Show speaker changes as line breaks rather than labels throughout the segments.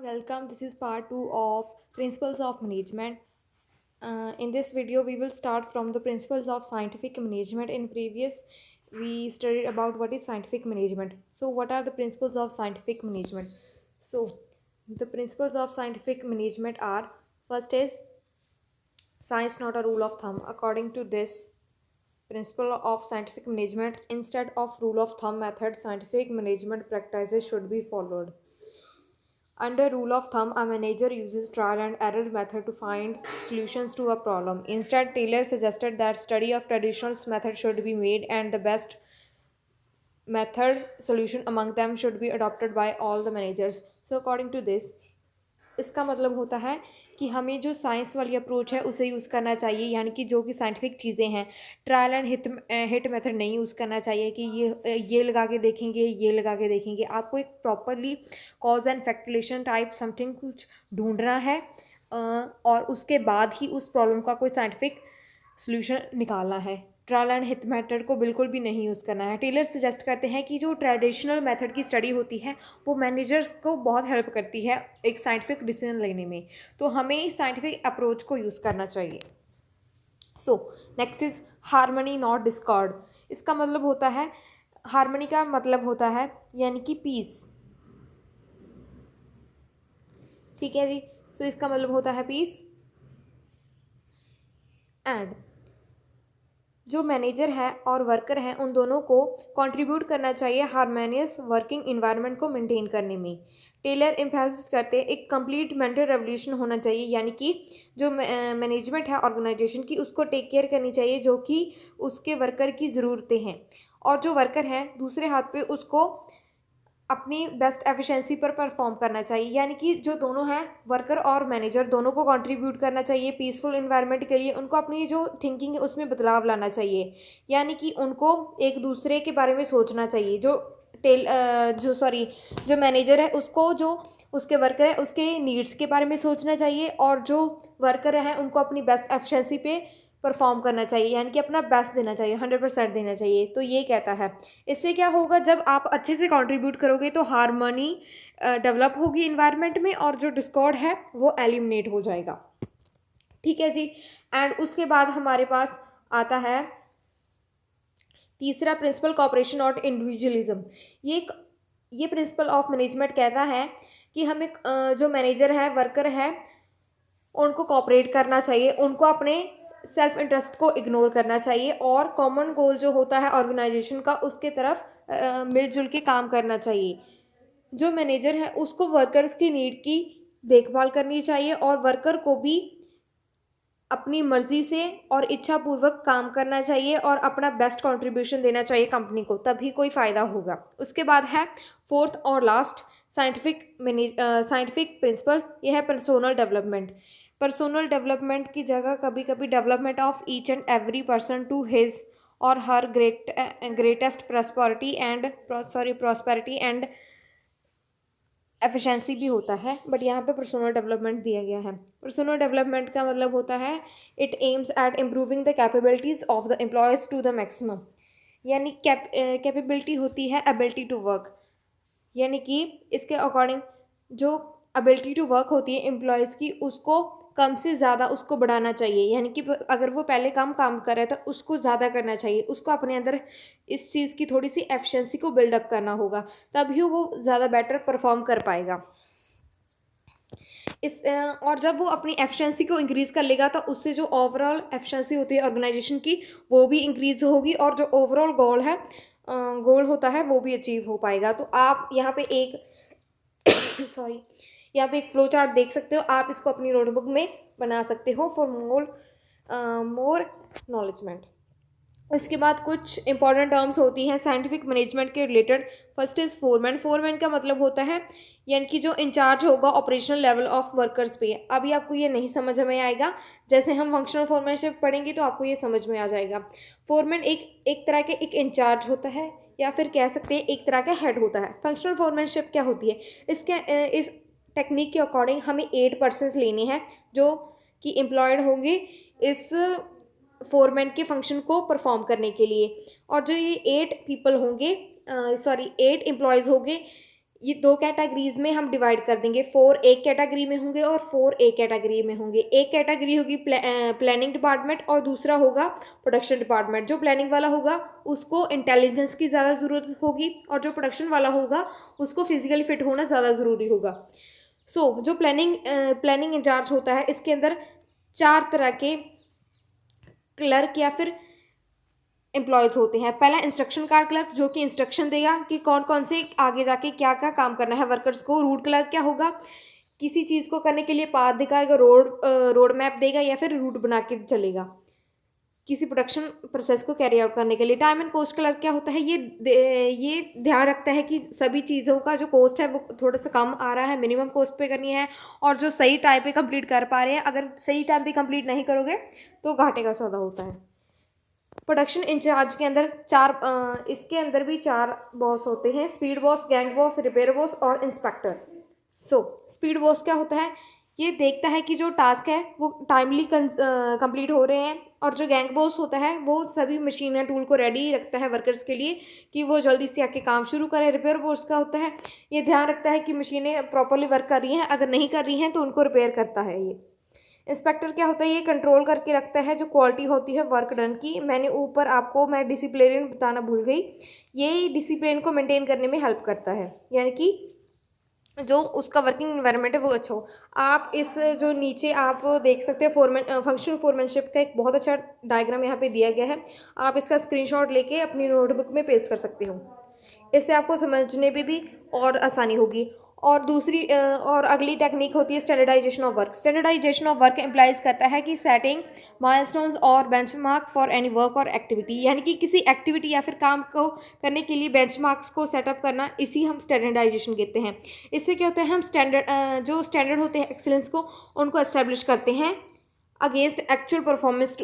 welcome. This is part 2 of Principles of Management. In this video, we will start from the principles of scientific management. In previous, we studied about what is scientific management. So, what are the principles of scientific management? So, the principles of scientific management are: first is science, not a rule of thumb. According to this principle of scientific management, instead of rule of thumb method, scientific management practices should be followed. Under rule of thumb, a manager uses trial and error method to find solutions to a problem. Instead, Taylor suggested that study of traditional method should be made and the best method solution among them should be adopted by all the managers. So according to this, इसका मतलब होता है कि हमें जो science वाली approach है उसे यूज़ करना चाहिए, यानी कि जो कि साइंटिफिक चीज़ें हैं, ट्रायल एंड हिट मेथड नहीं यूज़ करना चाहिए कि ये लगा के देखेंगे, ये लगा के देखेंगे। आपको एक properly cause and effect relation type something कुछ ढूंढना है और उसके बाद ही उस प्रॉब्लम का कोई साइंटिफिक सोल्यूशन निकालना है। ट्रायल एंड हिट मेथड को बिल्कुल भी नहीं यूज़ करना है। टेलर सजेस्ट करते हैं कि जो ट्रेडिशनल मेथड की स्टडी होती है वो मैनेजर्स को बहुत हेल्प करती है एक साइंटिफिक डिसीजन लेने में, तो हमें साइंटिफिक अप्रोच को यूज़ करना चाहिए। So next is harmony not Discord. इसका मतलब होता है, हारमनी का मतलब होता है यानी कि पीस। ठीक है जी। सो इसका मतलब होता है पीस। एंड जो मैनेजर है और वर्कर हैं उन दोनों को कंट्रीब्यूट करना चाहिए हारमोनियस वर्किंग इन्वायरमेंट को मेंटेन करने में। टेलर एम्फेसिस करते हैं एक कंप्लीट मेंटल रेवोल्यूशन होना चाहिए, यानी कि जो मैनेजमेंट है ऑर्गेनाइजेशन की उसको टेक केयर करनी चाहिए जो कि उसके वर्कर की ज़रूरतें हैं, और जो वर्कर है दूसरे हाथ पे उसको अपनी बेस्ट एफिशिएंसी पर परफॉर्म करना चाहिए। यानी कि जो दोनों हैं वर्कर और मैनेजर दोनों को कंट्रीब्यूट करना चाहिए पीसफुल इन्वायरमेंट के लिए। उनको अपनी जो थिंकिंग है उसमें बदलाव लाना चाहिए, यानी कि उनको एक दूसरे के बारे में सोचना चाहिए। जो मैनेजर है उसको जो उसके वर्कर है उसके नीड्स के बारे में सोचना चाहिए, और जो वर्कर है उनको अपनी बेस्ट एफिशिएंसी पे परफॉर्म करना चाहिए, यानी कि अपना बेस्ट देना चाहिए, 100% देना चाहिए। तो ये कहता है इससे क्या होगा, जब आप अच्छे से कंट्रीब्यूट करोगे तो हारमोनी डेवलप होगी इन्वायरमेंट में और जो डिस्कॉर्ड है वो एलिमिनेट हो जाएगा। ठीक है जी। एंड उसके बाद हमारे पास आता है तीसरा प्रिंसिपल, कॉपरेशन और इंडिविजुअलिज्म। ये प्रिंसिपल ऑफ मैनेजमेंट कहता है कि हमें जो मैनेजर है वर्कर है उनको कॉपरेट करना चाहिए, उनको अपने सेल्फ इंटरेस्ट को इग्नोर करना चाहिए और कॉमन गोल जो होता है ऑर्गेनाइजेशन का उसके तरफ मिलजुल के काम करना चाहिए। जो मैनेजर है उसको वर्कर्स की नीड की देखभाल करनी चाहिए और वर्कर को भी अपनी मर्जी से और इच्छापूर्वक काम करना चाहिए और अपना बेस्ट कंट्रीब्यूशन देना चाहिए कंपनी को, तभी कोई फ़ायदा होगा। उसके बाद है फोर्थ और लास्ट साइंटिफिक प्रिंसिपल, यह है पर्सोनल डेवलपमेंट। पर्सोनल डेवलपमेंट की जगह कभी कभी development of each and every person to his और her greatest prosperity and efficiency भी होता है, बट यहाँ पे पर्सोनल डेवलपमेंट दिया गया है। पर्सोनल डेवलपमेंट का मतलब होता है it aims at improving the capabilities of the employees to the maximum. यानी कैपेबिलिटी होती है एबिलिटी टू वर्क, यानी कि इसके अकॉर्डिंग जो एबिलिटी टू वर्क होती है एम्प्लॉयज़ की उसको कम से ज़्यादा उसको बढ़ाना चाहिए। यानी कि अगर वो पहले काम कर रहा है तो उसको ज़्यादा करना चाहिए, उसको अपने अंदर इस चीज़ की थोड़ी सी एफिशिएंसी को बिल्डअप करना होगा, तभी वो ज़्यादा बेटर परफॉर्म कर पाएगा। और जब वो अपनी एफिशिएंसी को इंक्रीज़ कर लेगा तो उससे जो ओवरऑल एफिशिएंसी होती है ऑर्गेनाइजेशन की वो भी इंक्रीज़ होगी और जो ओवरऑल गोल होता है वो भी अचीव हो पाएगा। तो आप यहाँ पे एक यहाँ पे एक फ्लो चार्ट देख सकते हो, आप इसको अपनी नोटबुक में बना सकते हो फॉर मोर नॉलेजमेंट। इसके बाद कुछ इंपॉर्टेंट टर्म्स होती हैं साइंटिफिक मैनेजमेंट के related. First is foreman. Foreman का मतलब होता है यानी कि जो इंचार्ज होगा ऑपरेशनल लेवल ऑफ वर्कर्स पे। अभी आपको ये नहीं समझ में आएगा, जैसे हम फंक्शनल फोरमैनशिप पढ़ेंगे तो आपको ये समझ में आ जाएगा। फोरमैन एक तरह के एक इंचार्ज होता है, या फिर कह सकते हैं एक तरह का हेड होता है। फंक्शनल फोरमैनशिप क्या होती है, इस टेक्निक के अकॉर्डिंग हमें 8 पर्सन्स लेने हैं जो कि एम्प्लॉयड होंगे इस फोरमैन के फंक्शन को परफॉर्म करने के लिए, और जो ये 8 पीपल होंगे 8 एम्प्लॉयज़ होंगे ये दो कैटेगरीज में हम डिवाइड कर देंगे। 4 एक कैटेगरी में होंगे और 4 एक कैटेगरी में होंगे। एक कैटेगरी होगी प्लानिंग डिपार्टमेंट और दूसरा होगा प्रोडक्शन डिपार्टमेंट। जो प्लानिंग वाला होगा उसको इंटेलिजेंस की ज़्यादा ज़रूरत होगी और जो प्रोडक्शन वाला होगा उसको फिजिकली फिट होना ज़्यादा ज़रूरी होगा। जो प्लानिंग इंचार्ज होता है, इसके अंदर 4 तरह के क्लर्क या फिर एम्प्लॉयज़ होते हैं। पहला इंस्ट्रक्शन कार्ड क्लर्क, जो कि इंस्ट्रक्शन देगा कि कौन कौन से आगे जाके क्या क्या काम करना है वर्कर्स को। रूट क्लर्क क्या होगा, किसी चीज़ को करने के लिए पाथ दिखाएगा, रोड मैप देगा या फिर रूट बना के चलेगा किसी प्रोडक्शन प्रोसेस को कैरी आउट करने के लिए। टाइम एंड कॉस्ट क्लर्क क्या होता है, ये ध्यान रखता है कि सभी चीज़ों का जो कॉस्ट है वो थोड़ा सा कम आ रहा है, मिनिमम कॉस्ट पे करनी है और जो सही टाइम पे कंप्लीट कर पा रहे हैं। अगर सही टाइम पे कंप्लीट नहीं करोगे तो घाटे का सौदा होता है। प्रोडक्शन इंचार्ज के अंदर इसके अंदर भी 4 बॉस होते हैं: speed boss, gang boss, repair boss और इंस्पेक्टर। स्पीड बॉस क्या होता है, ये देखता है कि जो टास्क है वो टाइमली कंप्लीट हो रहे हैं। और जो गैंग बॉस होता है वो सभी मशीन या टूल को रेडी रखता है वर्कर्स के लिए कि वो जल्दी से आके काम शुरू करें। रिपेयर बॉस का होता है, ये ध्यान रखता है कि मशीनें प्रॉपरली वर्क कर रही हैं, अगर नहीं कर रही हैं तो उनको रिपेयर करता है। ये इंस्पेक्टर क्या होता है, ये कंट्रोल करके रखता है जो क्वालिटी होती है वर्क डन की। मैं डिसिप्लिन बताना भूल गई, ये डिसिप्लिन को मेंटेन करने में हेल्प करता है, यानी कि जो उसका वर्किंग इन्वायरमेंट है वो अच्छा हो। आप इस जो नीचे आप देख सकते हैं फंक्शनल फोरमैनशिप का एक बहुत अच्छा डायग्राम यहाँ पे दिया गया है। आप इसका स्क्रीनशॉट लेके अपनी नोटबुक में पेस्ट कर सकते हो, इससे आपको समझने में भी और आसानी होगी। और अगली टेक्निक होती है standardisation of work. Standardisation of work implies करता है कि सेटिंग माइलस्टोन्स और बेंचमार्क फॉर एनी वर्क और एक्टिविटी, यानी कि किसी एक्टिविटी या फिर काम को करने के लिए बेंचमार्क्स को सेटअप करना, इसी हम स्टैंडर्डाइजेशन कहते हैं। इससे क्या होता है, हम जो स्टैंडर्ड होते हैं एक्सीलेंस को, उनको एस्टेब्लिश करते हैं against actual performance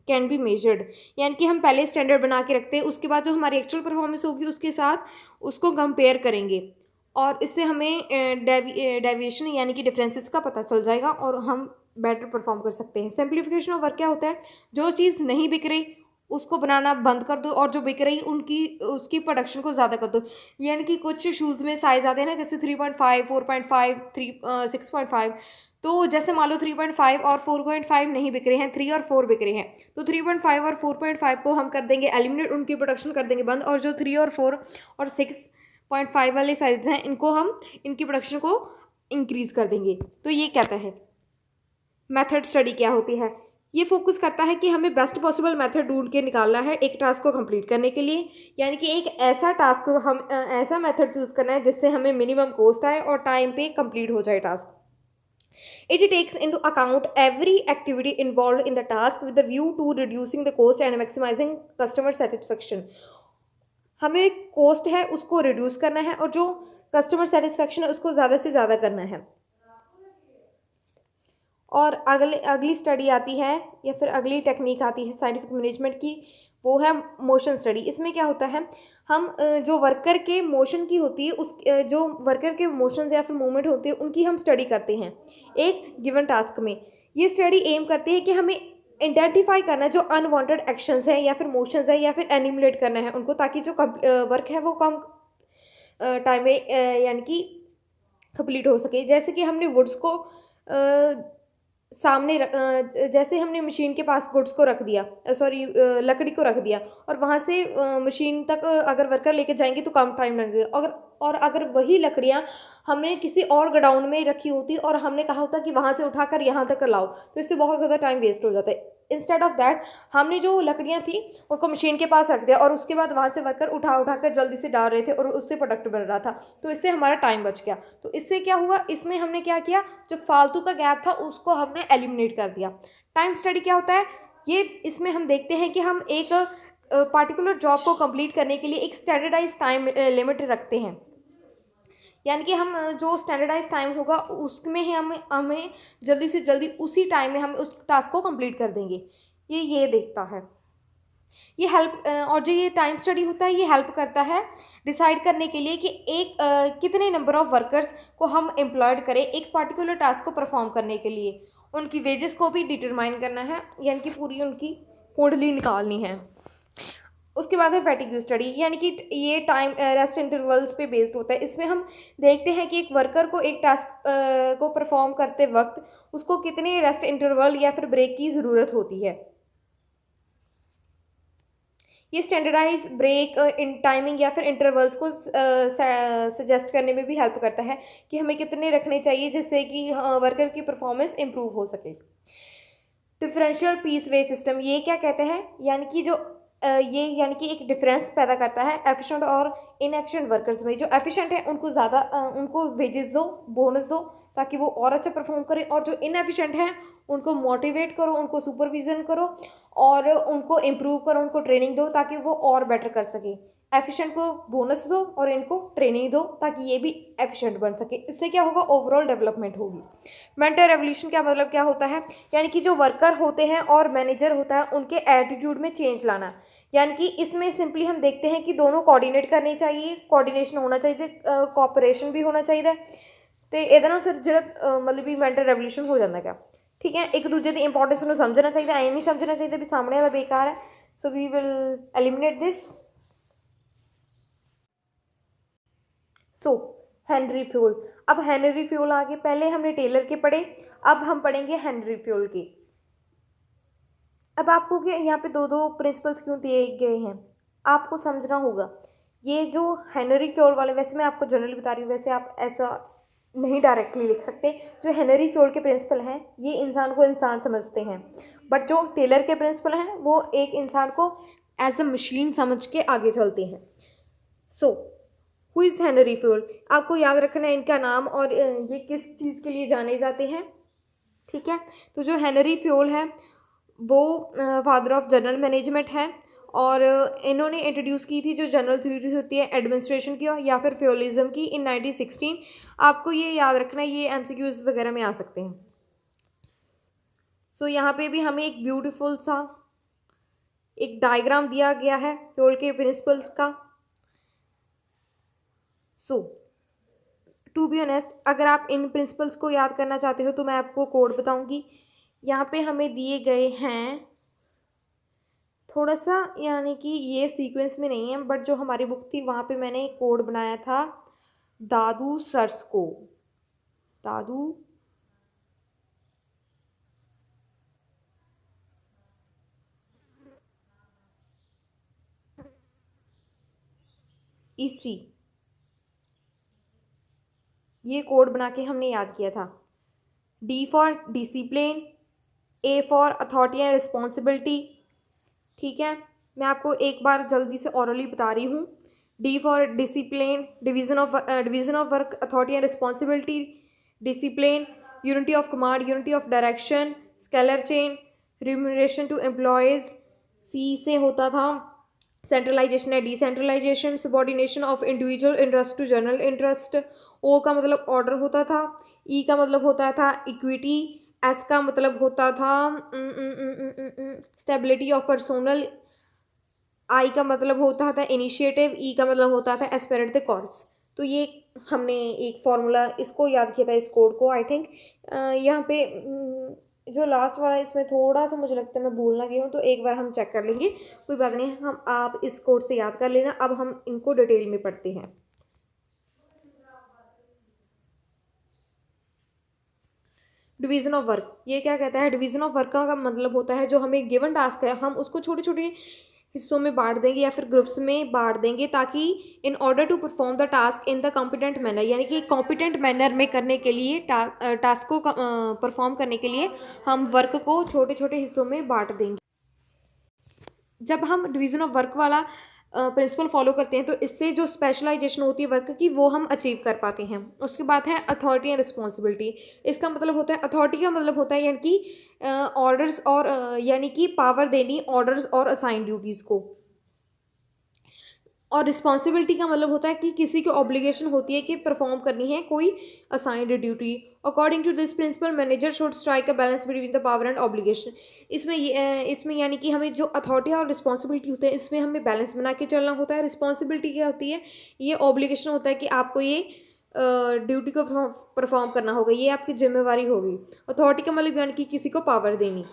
can be measured, यानी कि हम पहले स्टैंडर्ड बना के रखते हैं, उसके बाद जो हमारी एक्चुअल परफॉर्मेंस होगी उसके साथ उसको कंपेयर करेंगे और इससे हमें डेविएशन यानी कि डिफरेंसेस का पता चल जाएगा और हम बेटर परफॉर्म कर सकते हैं। सिंप्लीफिकेशन ऑफ वर्क क्या होता है, जो चीज़ नहीं बिक रही उसको बनाना बंद कर दो और जो बिक रही उसकी प्रोडक्शन को ज़्यादा कर दो। यानी कि कुछ शूज़ में साइज़ आते हैं ना, जैसे 3.5, 4.5, 6.5। तो जैसे मान लो 3.5 और 4.5 नहीं बिक रहे हैं, 3 और 4 बिक रहे हैं, तो 3.5 और 4.5 को हम कर देंगे एलिमिनेट, उनकी प्रोडक्शन कर देंगे बंद। और जो 3 और 4 और 6.5 वाले साइज हैं इनकी प्रोडक्शन को इंक्रीज़ कर देंगे। तो ये कहता है मेथड स्टडी क्या होती है, ये फोकस करता है कि हमें बेस्ट पॉसिबल मेथड ढूंढ के निकालना है एक टास्क को कंप्लीट करने के लिए, यानी कि एक ऐसा टास्क को हम ऐसा मेथड चूज़ करना है जिससे हमें मिनिमम कॉस्ट आए और टाइम पे कंप्लीट हो जाए task. It takes into account every activity involved in the task with the view to reducing the cost and maximizing customer satisfaction. हमें कॉस्ट है उसको रिड्यूस करना है और जो कस्टमर सेटिस्फेक्शन है उसको ज़्यादा से ज़्यादा करना है। और अगली स्टडी आती है या फिर अगली टेक्निक आती है साइंटिफिक मैनेजमेंट की, वो है मोशन स्टडी। इसमें क्या होता है, हम जो वर्कर के मोशन की होती है जो वर्कर के मोशंस या फिर मूवमेंट होती है उनकी हम स्टडी करते हैं एक गिवन टास्क में। ये स्टडी एम करती है कि हमें आइडेंटिफाई करना है जो अनवांटेड एक्शंस है या फिर मोशंस है या फिर एनिमुलेट करना है उनको, ताकि जो वर्क है वो कम टाइम में यानी कि कंप्लीट हो सके। जैसे कि हमने वुड्स को जैसे हमने मशीन के पास गुड्स को रख दिया, लकड़ी को रख दिया और वहाँ से मशीन तक अगर वर्कर लेके जाएंगे तो कम टाइम लगेगा। अगर वही लकड़ियाँ हमने किसी और गोडाउन में रखी होती और हमने कहा होता कि वहाँ से उठाकर यहाँ तक लाओ, तो इससे बहुत ज़्यादा टाइम वेस्ट हो जाता है। इंस्टेड ऑफ दैट हमने जो लकड़ियाँ थी उनको मशीन के पास रख दिया और उसके बाद वहाँ से वर्कर उठा कर जल्दी से डाल रहे थे और उससे प्रोडक्ट बन रहा था, तो इससे हमारा टाइम बच गया। तो इससे क्या हुआ, इसमें हमने क्या किया, जो फालतू का गैप था उसको हमने एलिमिनेट कर दिया। टाइम स्टडी क्या होता है, ये इसमें हम देखते हैं कि हम एक पार्टिकुलर जॉब को कंप्लीट करने के लिए एक स्टैंडर्डाइज टाइम लिमिट रखते हैं, यानी कि हम जो स्टैंडर्डाइज टाइम होगा उसमें ही हमें जल्दी से जल्दी उसी टाइम में हम उस टास्क को कंप्लीट कर देंगे। ये देखता है, ये हेल्प और जो ये टाइम स्टडी होता है ये हेल्प करता है डिसाइड करने के लिए कि कितने नंबर ऑफ वर्कर्स को हम एम्प्लॉयड करें एक पार्टिकुलर टास्क को परफॉर्म करने के लिए। उनकी वेजेस को भी डिटरमाइन करना है, यानी कि पूरी उनकी कुंडली निकालनी है। उसके बाद है फैटिग्यू स्टडी, यानी कि ये टाइम रेस्ट इंटरवल्स पे बेस्ड होता है। इसमें हम देखते हैं कि एक वर्कर को एक टास्क को परफॉर्म करते वक्त उसको कितने रेस्ट इंटरवल या फिर ब्रेक की ज़रूरत होती है। ये स्टैंडर्डाइज ब्रेक इन टाइमिंग या फिर इंटरवल्स को सजेस्ट करने में भी हेल्प करता है कि हमें कितने रखने चाहिए जिससे कि वर्कर की परफॉर्मेंस इंप्रूव हो सके। डिफरेंशियल पीस वे सिस्टम ये क्या कहते हैं, यानी कि जो ये यानी कि एक डिफरेंस पैदा करता है एफिशिएंट और इनएफिशिएंट वर्कर्स में। जो एफिशिएंट है उनको ज़्यादा उनको वेजेस दो, बोनस दो, ताकि वो और अच्छा परफॉर्म करें, और जो इनएफिशिएंट है उनको मोटिवेट करो, उनको सुपरविजन करो और उनको इम्प्रूव करो, उनको ट्रेनिंग दो ताकि वो और बेटर कर सके। एफिशिएंट को बोनस दो और इनको ट्रेनिंग दो ताकि ये भी एफिशिएंट बन सके। इससे क्या होगा, ओवरऑल डेवलपमेंट होगी। मेंटर रेवोल्यूशन क्या मतलब क्या होता है, यानी कि जो वर्कर होते हैं और मैनेजर होता है उनके एटीट्यूड में चेंज लाना। यानी कि इसमें सिंपली हम देखते हैं कि दोनों कोऑर्डिनेट करनी चाहिए, कोऑर्डिनेशन होना चाहिए, कोऑपरेशन भी होना चाहिए। तो ਇਹਦੇ ਨਾਲ ਫਿਰ ਜਿਹੜਾ ਮਤਲਬ ਵੀ ਮੈਂਟਲ ਰੈਵੋਲੂਸ਼ਨ ਹੋ ਜਾਂਦਾ ਹੈਗਾ। ਠੀਕ ਹੈ, ਇੱਕ ਦੂਜੇ ਦੀ ਇੰਪੋਰਟੈਂਸ ਨੂੰ ਸਮਝਣਾ ਚਾਹੀਦਾ, ਐਂ ਨਹੀਂ ਸਮਝਣਾ ਚਾਹੀਦਾ ਵੀ ਸਾਹਮਣੇ ਵਾਲਾ ਬੇਕਾਰ ਹੈ। So we will eliminate this. So Henry fuel. अब हेनरी फ्यूल आगे, पहले हमने टेलर के पढ़े, अब हम पढ़ेंगे हेनरी फ्यूल के। अब आपको क्या यहाँ पे दो दो प्रिंसिपल्स क्यों दिए गए हैं आपको समझना होगा। ये जो हेनरी फ्यूल वाले, वैसे मैं आपको जनरली बता रही हूँ, वैसे आप ऐसा नहीं डायरेक्टली लिख सकते। जो हेनरी फ्यूल के प्रिंसिपल हैं ये इंसान को इंसान समझते हैं, बट जो टेलर के प्रिंसिपल हैं वो एक इंसान को एज अ मशीन समझ के आगे चलते हैं। So who is Henry fuel, आपको याद रखना है इनका नाम और ये किस चीज़ के लिए जाने जाते हैं। ठीक है, तो जो हेनरी फ्यूल है वो फादर ऑफ जनरल मैनेजमेंट है, और इन्होंने इंट्रोड्यूस की थी जो जनरल थ्योरी होती है एडमिनिस्ट्रेशन की या फिर फ्यूलिज्म की इन 1916। आपको ये याद रखना है, ये एमसीक्यूज वगैरह में आ सकते हैं। सो यहाँ पे भी हमें एक ब्यूटीफुल सा एक डायग्राम दिया गया है फ्यूल के प्रिंसिपल्स का। सो टू बी ऑनेस्ट, अगर आप इन प्रिंसिपल्स को याद करना चाहते हो तो मैं आपको कोड बताऊंगी। यहाँ पे हमें दिए गए हैं थोड़ा सा, यानी कि ये सीक्वेंस में नहीं है, बट जो हमारी बुक थी वहाँ पे मैंने एक कोड बनाया था दादू सर्स को। दादू इसी ये कोड बना के हमने याद किया था। D for discipline, A for authority and responsibility. ठीक है, मैं आपको एक बार जल्दी से ऑरली बता रही हूँ। D for discipline, division of work, authority and responsibility, discipline, unity of command, unity of direction, scalar chain, remuneration to employees. C से होता था सेंट्रलाइजेशन है decentralisation, subordination of individual interest to general interest. O का मतलब order होता था, ई का मतलब होता था इक्विटी, एस का मतलब होता था स्टेबिलिटी ऑफ पर्सोनल, आई का मतलब होता था इनिशिएटिव, ई का मतलब होता था एस्पिरेट द कॉर्प्स। तो ये हमने एक फॉर्मूला इसको याद किया था, इस कोड को। आई थिंक यहाँ पे जो लास्ट वाला इसमें थोड़ा सा मुझे लगता है मैं भूलना गई हूँ, तो एक बार हम चेक कर लेंगे, कोई बात नहीं। हम आप इस कोड से याद कर लेना। अब हम इनको डिटेल में पढ़ते हैं। डिवीजन ऑफ वर्क ये क्या कहता है, डिवीजन ऑफ वर्क का मतलब होता है जो हमें गिवन टास्क है हम उसको छोटे छोटे हिस्सों में बांट देंगे या फिर ग्रुप्स में बांट देंगे, ताकि in order to perform the task in the competent manner, यानी कि कॉम्पिटेंट मैनर में करने के लिए टास्क को परफॉर्म करने के लिए हम वर्क को छोटे छोटे हिस्सों में बांट देंगे। जब हम डिवीजन ऑफ वर्क वाला प्रिंसिपल फॉलो करते हैं तो इससे जो स्पेशलाइजेशन होती है वर्क की वो हम अचीव कर पाते हैं। उसके बाद है अथॉरिटी एंड रिस्पॉन्सिबिलिटी। इसका मतलब होता है, अथॉरिटी का मतलब होता है यानी कि ऑर्डर्स और यानी कि पावर देनी ऑर्डर्स और असाइन ड्यूटीज़ को, और रिस्पॉन्सिबिलिटी का मतलब होता है कि किसी की ऑब्लिगेशन होती है कि परफॉर्म करनी है कोई assigned duty. According to this principle manager should strike a balance between the power and obligation. इसमें यानी कि हमें जो अथॉरिटी और रिस्पॉन्सिबिलिटी होते हैं इसमें हमें बैलेंस बना के चलना होता है। रिस्पॉन्सिबिलिटी क्या होती है, ये ऑब्लिगेशन होता है कि आपको ये ड्यूटी को परफॉर्म करना होगा, ये आपकी जिम्मेवारी होगी। अथॉरिटी का मतलब यानी कि किसी को पावर देनी।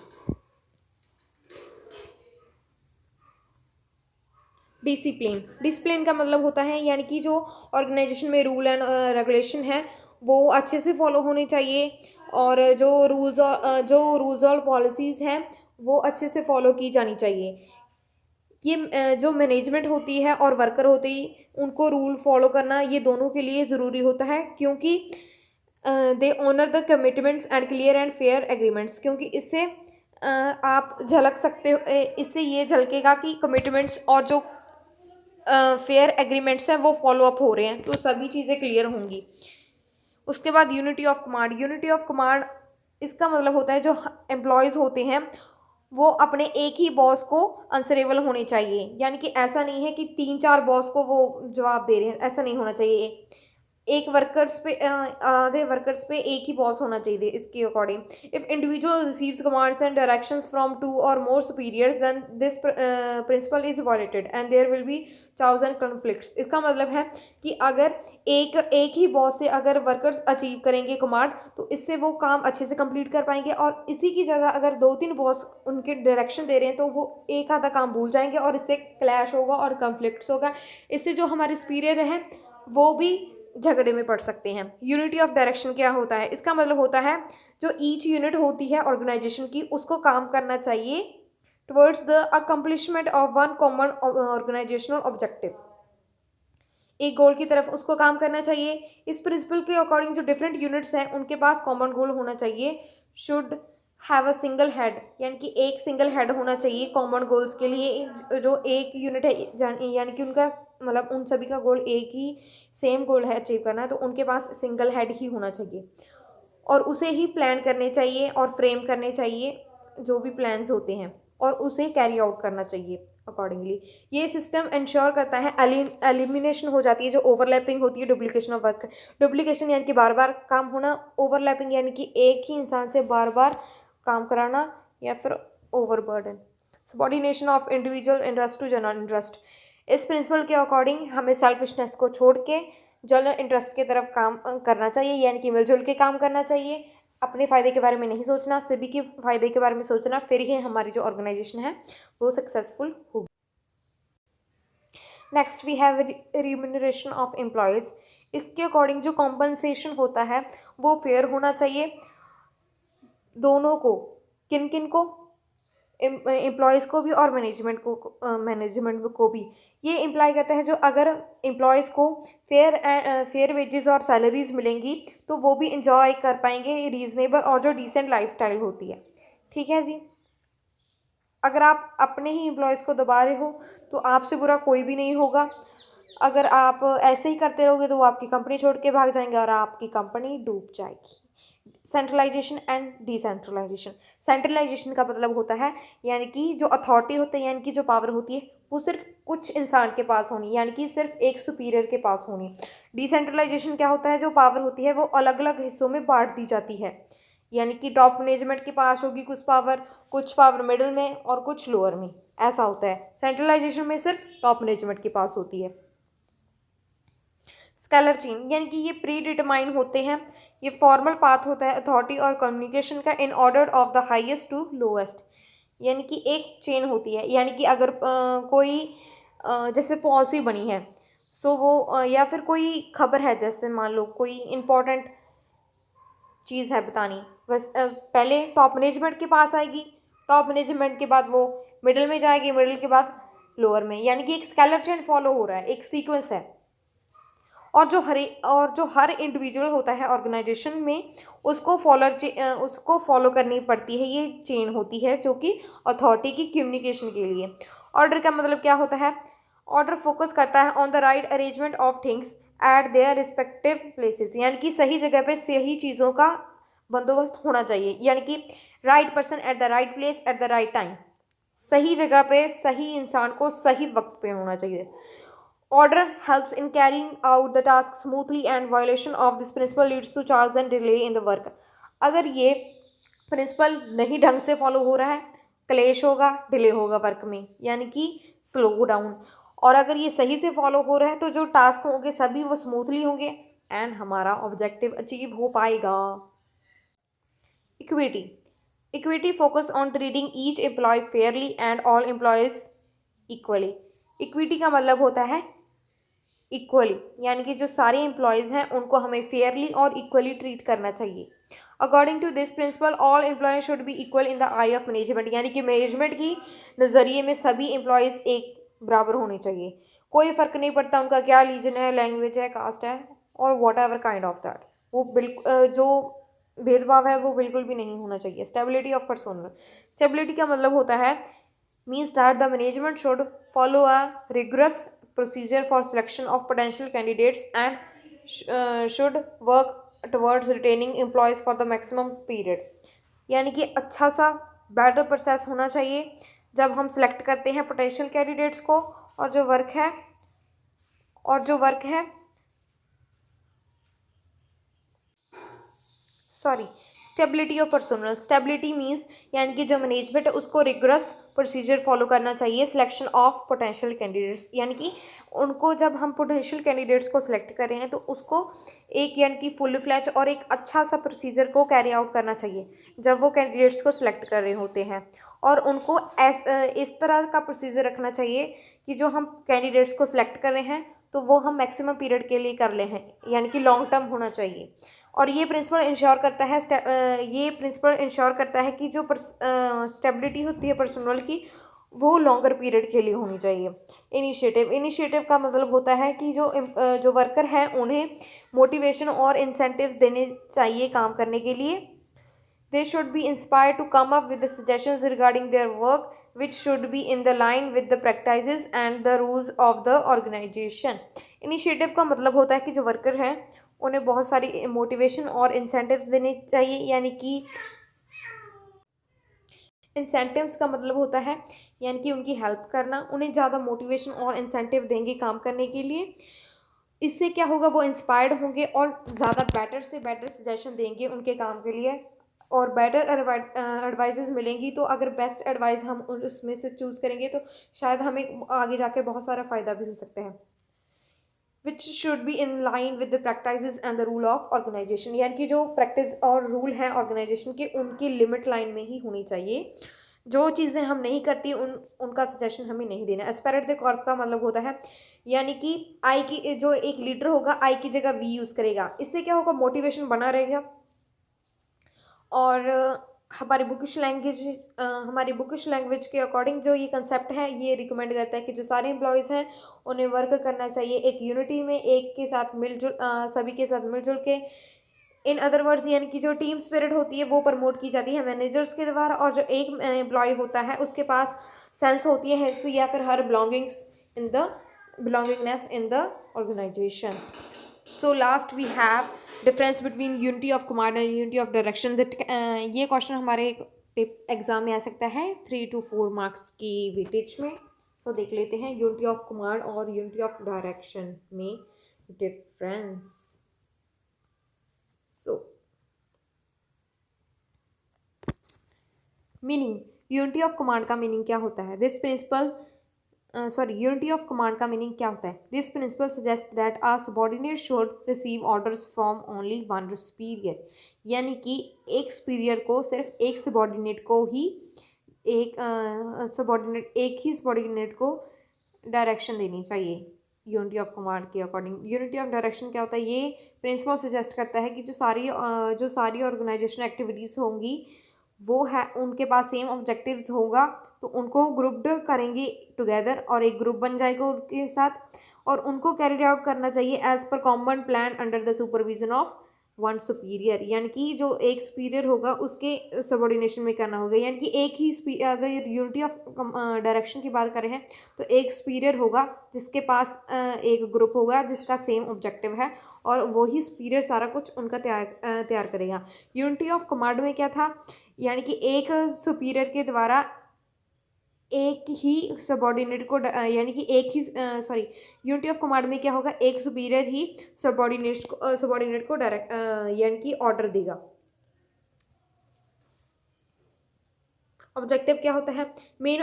डिसिप्लिन, डिसिप्लिन का मतलब होता है यानी कि जो ऑर्गेनाइजेशन में रूल एंड रेगुलेशन है वो अच्छे से फॉलो होने चाहिए, और जो रूल्स और पॉलिसीज़ हैं वो अच्छे से फॉलो की जानी चाहिए। ये जो मैनेजमेंट होती है और वर्कर होते ही उनको रूल फॉलो करना ये दोनों के लिए ज़रूरी होता है, क्योंकि they honour the commitments and clear and fair agreements, क्योंकि इससे आप झलक सकते हो, इससे ये झलकेगा कि कमिटमेंट्स और जो फेयर एग्रीमेंट्स हैं वो फॉलो अप हो रहे हैं, तो सभी चीज़ें क्लियर होंगी। उसके बाद unity of command, unity of command इसका मतलब होता है जो एम्प्लॉयज़ होते हैं वो अपने एक ही बॉस को आंसरेबल होने चाहिए, यानी कि ऐसा नहीं है कि 3-4 बॉस को वो जवाब दे रहे हैं, ऐसा नहीं होना चाहिए। एक वर्कर्स पे आधे वर्कर्स पे एक ही बॉस होना चाहिए इसके according. If individual receives commands and directions from 2 or more superiors then this principle is violated and there will be chaos and conflicts. इसका मतलब है कि अगर एक एक ही बॉस से अगर वर्कर्स अचीव करेंगे कमांड तो इससे वो काम अच्छे से कंप्लीट कर पाएंगे, और इसी की जगह अगर 2-3 बॉस उनके डायरेक्शन दे रहे हैं तो वो एक आधा काम भूल जाएंगे और इससे क्लैश होगा और कॉन्फ्लिक्ट्स होगा। इससे जो हमारे सुपीरियर हैं वो भी झगड़े में पड़ सकते हैं। यूनिटी ऑफ डायरेक्शन क्या होता है? इसका मतलब होता है जो ईच यूनिट होती है ऑर्गेनाइजेशन की उसको काम करना चाहिए towards the accomplishment of one common organisational objective. एक गोल की तरफ उसको काम करना चाहिए। इस प्रिंसिपल के अकॉर्डिंग जो डिफरेंट यूनिट्स हैं उनके पास कॉमन गोल होना चाहिए। Should have a single head, यानी कि एक सिंगल हेड होना चाहिए कॉमन गोल्स के लिए। जो एक यूनिट है यानी कि उनका मतलब उन सभी का गोल एक ही सेम गोल है अचीव करना है, तो उनके पास सिंगल हेड ही होना चाहिए और उसे ही प्लान करने चाहिए और फ्रेम करने चाहिए जो भी प्लान्स होते हैं, और उसे कैरी आउट करना चाहिए अकॉर्डिंगली। ये सिस्टम इंश्योर करता है एलिमिनेशन हो जाती है जो ओवरलैपिंग होती है, डुप्लीकेशन ऑफ वर्क। डुप्लीकेशन यानी कि बार बार काम होना, ओवरलैपिंग यानी कि एक ही इंसान से बार बार काम कराना, या फिर overburden. Subordination of individual interest to general interest. इस प्रिंसिपल के अकॉर्डिंग हमें सेल्फिशनेस को छोड़ के जनरल इंटरेस्ट की तरफ काम करना चाहिए, यानी कि मिलजुल के काम करना चाहिए। अपने फ़ायदे के बारे में नहीं सोचना, सभी के फ़ायदे के बारे में सोचना, फिर ही हमारी जो ऑर्गेनाइजेशन है वो सक्सेसफुल होगी। Next we have remuneration of employees. इसके अकॉर्डिंग जो कॉम्पनसेशन होता है वो फेयर होना चाहिए दोनों को। किन किन को? एम्प्लॉयज़ को भी और मैनेजमेंट को भी। ये इम्प्लाई करता है जो अगर एम्प्लॉयज़ को फेयर वेजेस और सैलरीज मिलेंगी तो वो भी इंजॉय कर पाएंगे रीज़नेबल और जो डिसेंट लाइफस्टाइल होती है। ठीक है जी। अगर आप अपने ही एम्प्लॉयज़ को दबा रहे हो तो आपसे बुरा कोई भी नहीं होगा। अगर आप ऐसे ही करते रहोगे तो वो आपकी कंपनी छोड़ के भाग जाएंगे और आपकी कंपनी डूब जाएगी। Centralization and decentralization. सेंट्रलाइजेशन का मतलब होता है यानी कि जो अथॉरिटी होती है यानी कि जो पावर होती है वो सिर्फ कुछ इंसान के पास होनी, यानी कि सिर्फ एक सुपीरियर के पास होनी। डिसेंट्रलाइजेशन क्या होता है? जो पावर होती है वो अलग अलग हिस्सों में बांट दी जाती है, यानी कि टॉप मैनेजमेंट के पास होगी कुछ पावर मिडिल में और कुछ लोअर में, ऐसा होता है। सेंट्रलाइजेशन में सिर्फ टॉप मैनेजमेंट के पास होती है। स्केलर चेन यानी कि ये प्री डिटरमाइन होते हैं, ये फॉर्मल पाथ होता है अथॉरिटी और कम्युनिकेशन का in order of the highest to lowest. यानी कि एक चेन होती है, यानी कि अगर कोई जैसे पॉलिसी बनी है सो वो या फिर कोई खबर है, जैसे मान लो कोई इम्पोर्टेंट चीज़ है बतानी, बस पहले टॉप मैनेजमेंट के पास आएगी, टॉप मैनेजमेंट के बाद वो मिडिल में जाएगी, मिडिल के बाद लोअर में, यानी कि एक स्केलर चेन फॉलो हो रहा है, एक सीक्वेंस है। और जो हर इंडिविजुअल होता है ऑर्गेनाइजेशन में उसको फॉलो करनी पड़ती है, ये चेन होती है जो कि अथॉरिटी की कम्युनिकेशन के लिए। ऑर्डर का मतलब क्या होता है? ऑर्डर फोकस करता है on the right arrangement of things at their respective places, यानी कि सही जगह पे सही चीज़ों का बंदोबस्त होना चाहिए, यानी कि right person at the right place at the right time. सही जगह पे सही इंसान को सही वक्त पे होना चाहिए। Order helps in carrying out the task smoothly and violation of this principle leads to chaos and delay in the work। अगर ये प्रिंसिपल नहीं ढंग से फॉलो हो रहा है, क्लेश होगा, डिले होगा वर्क में, यानी कि स्लो डाउन। और अगर ये सही से फॉलो हो रहा है तो जो टास्क होंगे सभी वो स्मूथली होंगे एंड हमारा ऑब्जेक्टिव अचीव हो पाएगा। Equity. Equity focus on treating each employ Fairlie and all employees equally. Equity का मतलब होता है इक्वली, यानी कि जो सारे एम्प्लॉयज़ हैं उनको हमें फेयरली और इक्वली ट्रीट करना चाहिए। According to this principle all employees should be equal in the eye of management, यानी कि मैनेजमेंट की नज़रिए में सभी एम्प्लॉयज़ एक बराबर होने चाहिए। कोई फ़र्क नहीं पड़ता उनका क्या रीजन है, लैंग्वेज है, कास्ट है और what ever kind of that, वो बिल्कुल जो भेदभाव है वो बिल्कुल भी नहीं होना चाहिए। स्टेबिलिटी ऑफ पर्सोनल, स्टेबिलिटी का मतलब होता है means that the management should follow a rigorous procedure for selection of potential candidates and should work towards retaining employees for the maximum period, यानी कि अच्छा सा बेटर प्रोसेस होना चाहिए जब हम सिलेक्ट करते हैं पोटेंशियल कैंडिडेट्स को, और जो वर्क है sorry stability of personnel, stability means यानी कि जो मैनेजमेंट है उसको रिगरस प्रोसीजर फॉलो करना चाहिए सिलेक्शन ऑफ पोटेंशियल कैंडिडेट्स, यानी कि उनको जब हम पोटेंशियल कैंडिडेट्स को सिलेक्ट कर रहे हैं तो उसको एक यानी कि फुल फ्लैच और एक अच्छा सा प्रोसीजर को कैरी आउट करना चाहिए जब वो कैंडिडेट्स को सिलेक्ट कर रहे होते हैं। और उनको इस तरह का प्रोसीजर रखना चाहिए कि जो हम कैंडिडेट्स को सिलेक्ट कर रहे हैं तो वो हम मैक्सिमम पीरियड के लिए कर ले हैं, यानी कि लॉन्ग टर्म होना चाहिए। और ये प्रिंसिपल इंश्योर करता है कि जो स्टेबिलिटी होती है पर्सनल की वो लॉन्गर पीरियड के लिए होनी चाहिए। इनिशिएटिव का मतलब होता है कि जो वर्कर हैं उन्हें मोटिवेशन और इंसेंटिव्स देने चाहिए काम करने के लिए। They should be inspired to come up with the suggestions regarding their work which should be in the line with the practices and the rules of the organization। Initiative का मतलब होता है कि जो वर्कर हैं उन्हें बहुत सारी मोटिवेशन और इंसेंटिव्स देने चाहिए, यानी कि इंसेंटिव्स का मतलब होता है यानी कि उनकी हेल्प करना, उन्हें ज़्यादा मोटिवेशन और इंसेंटिव देंगे काम करने के लिए। इससे क्या होगा, वो इंस्पायर्ड होंगे और ज़्यादा बेटर से बेटर सजेशन देंगे उनके काम के लिए और बेटर एडवाइजेज मिलेंगी। तो अगर बेस्ट एडवाइस हम उसमें से चूज़ करेंगे तो शायद हमें आगे जाके बहुत सारा फ़ायदा भी हो सकता है। Which should be in line with the practices and the rule of organisation, यानी कि जो प्रैक्टिस और रूल है ऑर्गेनाइजेशन के उनकी लिमिट लाइन में ही होनी चाहिए। जो चीज़ें हम नहीं करती उनका सजेशन हमें नहीं देना। एस्पेरेट द कॉर्प का मतलब होता है यानी कि आई की जो एक लीडर होगा आई की जगह वी यूज़ करेगा। इससे क्या होगा, मोटिवेशन बना रहेगा और हमारी बुकिश लैंग्वेज के अकॉर्डिंग जो ये कंसेप्ट है ये रिकमेंड करता है कि जो सारे एम्प्लॉयज़ हैं उन्हें वर्क करना चाहिए एक यूनिटी में, एक के साथ सभी के साथ मिलजुल के। इन अदर वर्ड्स यानी कि जो टीम स्पिरिट होती है वो प्रमोट की जाती है मैनेजर्स के द्वारा, और जो एक एम्प्लॉय होता है उसके पास सेंस होती है या फिर her belongingness in the organisation. So last we have difference between unity of command and unity of direction. ये क्वेश्चन हमारे एग्जाम में आ सकता है 3 to 4 मार्क्स की वेटेज में। तो देख लेते हैं यूनिटी ऑफ कमांड और यूनिटी ऑफ डायरेक्शन में difference. So meaning, unity of command का मीनिंग क्या होता है? यूनिटी ऑफ कमांड का मीनिंग क्या होता है? This principle suggest that a subordinate should receive orders from only one superior, यानी कि एक सुपीरियर को सिर्फ एक सबॉर्डिनेट को ही एक ही सबॉर्डिनेट को डायरेक्शन देनी चाहिए यूनिटी ऑफ कमांड के अकॉर्डिंग। यूनिटी ऑफ डायरेक्शन क्या होता है? ये प्रिंसिपल सजेस्ट करता है कि जो सारी ऑर्गेनाइजेशन एक्टिविटीज़ होंगी वो है उनके पास सेम ऑब्जेक्टिव्स होगा तो उनको ग्रुप्ड करेंगे टुगेदर और एक ग्रुप बन जाएगा उनके साथ, और उनको कैरी आउट करना चाहिए as per common plan under the supervision of one superior, यानी कि जो एक सुपीरियर होगा उसके सबॉर्डिनेशन में करना होगा। यानी कि एक ही अगर यूनिटी ऑफ डायरेक्शन की बात करें हैं तो एक सुपीरियर होगा जिसके पास एक ग्रुप होगा जिसका सेम ऑब्जेक्टिव है और वही सुपीरियर सारा कुछ उनका तैयार करेगा। यूनिटी ऑफ कमांड में क्या था, यानी कि एक सुपीरियर के द्वारा एक ही सबॉर्डिनेट को यानी कि यूनिटी ऑफ कमांड में क्या होगा, एक सुपीरियर ही सबॉर्डिनेट को डायरेक्ट यानी कि ऑर्डर देगा। ऑब्जेक्टिव क्या होता है? मेन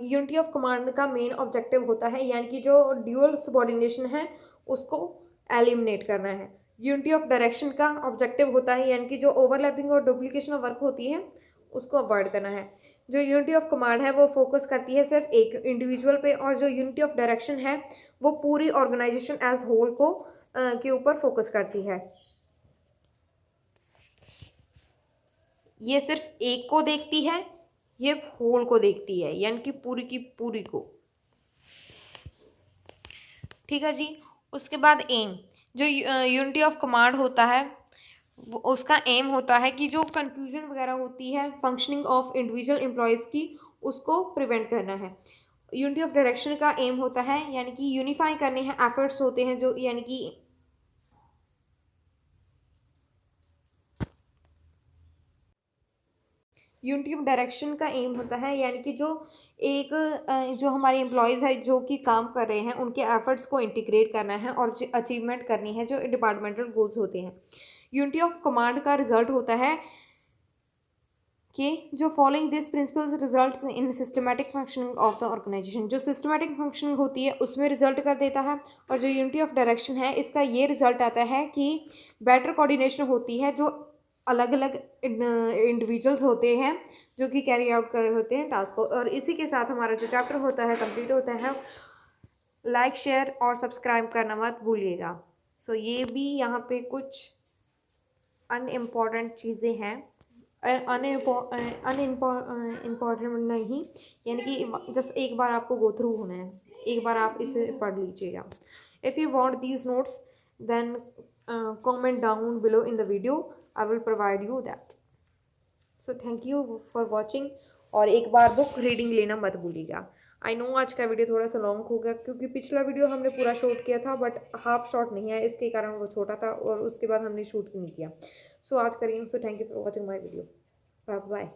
यूनिटी ऑफ कमांड का मेन ऑब्जेक्टिव होता है यानी कि जो ड्यूअल सबॉर्डिनेशन है उसको एलिमिनेट करना है। यूनिटी ऑफ डायरेक्शन का ऑब्जेक्टिव होता है यानी कि जो ओवरलैपिंग और डुप्लीकेशन ऑफ वर्क होती है उसको अवॉइड करना है। जो यूनिटी ऑफ कमांड है वो फोकस करती है सिर्फ एक इंडिविजुअल पे, और जो यूनिटी ऑफ डायरेक्शन है वो पूरी ऑर्गेनाइजेशन एज होल को के ऊपर फोकस करती है। ये सिर्फ एक को देखती है, ये होल को देखती है, यानी कि पूरी की पूरी को। ठीक है जी। उसके बाद एम, जो यूनिटी ऑफ कमांड होता है उसका एम होता है कि जो कन्फ्यूजन वगैरह होती है फंक्शनिंग ऑफ इंडिविजुअल एम्प्लॉयज़ की, उसको प्रिवेंट करना है। यूनिटी ऑफ डायरेक्शन का एम होता है यानी कि यूनिफाई करने हैं एफर्ट्स होते हैं, जो यानी कि यूनिटी ऑफ डायरेक्शन का एम होता है यानी कि जो एक जो हमारे एम्प्लॉयज़ है जो कि काम कर रहे हैं उनके एफर्ट्स को इंटीग्रेट करना है और अचीवमेंट करनी है, जो डिपार्टमेंटल गोल्स होते हैं। यूनिटी ऑफ कमांड का रिजल्ट होता है कि जो following this principles results in systematic functioning of the organisation, जो सिस्टमैटिक फंक्शनिंग होती है उसमें रिजल्ट कर देता है। और जो यूनिटी ऑफ डायरेक्शन है इसका ये रिजल्ट आता है कि बेटर कोऑर्डिनेशन होती है, जो अलग अलग इंडिविजुअल्स होते हैं जो कि कैरी आउट कर रहे होते हैं टास्क को। और इसी के साथ हमारा जो चैप्टर होता है कंप्लीट होता है। लाइक शेयर और सब्सक्राइब करना मत भूलिएगा। सो ये भी यहाँ पे कुछ अनइम्पॉर्टेंट चीज़ें हैं, इम्पॉर्टेंट नहीं, यानी कि जस्ट एक बार आपको गो थ्रू होना है, एक बार आप इसे पढ़ लीजिएगा। If you want these notes then comment down below in the video, I will provide you that. So thank you for watching, और एक बार बुक रीडिंग लेना मत भूलिएगा। आई नो आज का वीडियो थोड़ा सा लॉन्ग हो गया क्योंकि पिछला वीडियो हमने पूरा शूट किया था बट हाफ शॉट नहीं है, इसके कारण वो छोटा था और उसके बाद हमने शूट नहीं किया। सो आज करेंगे। So thank you for watching my video. Bye bye.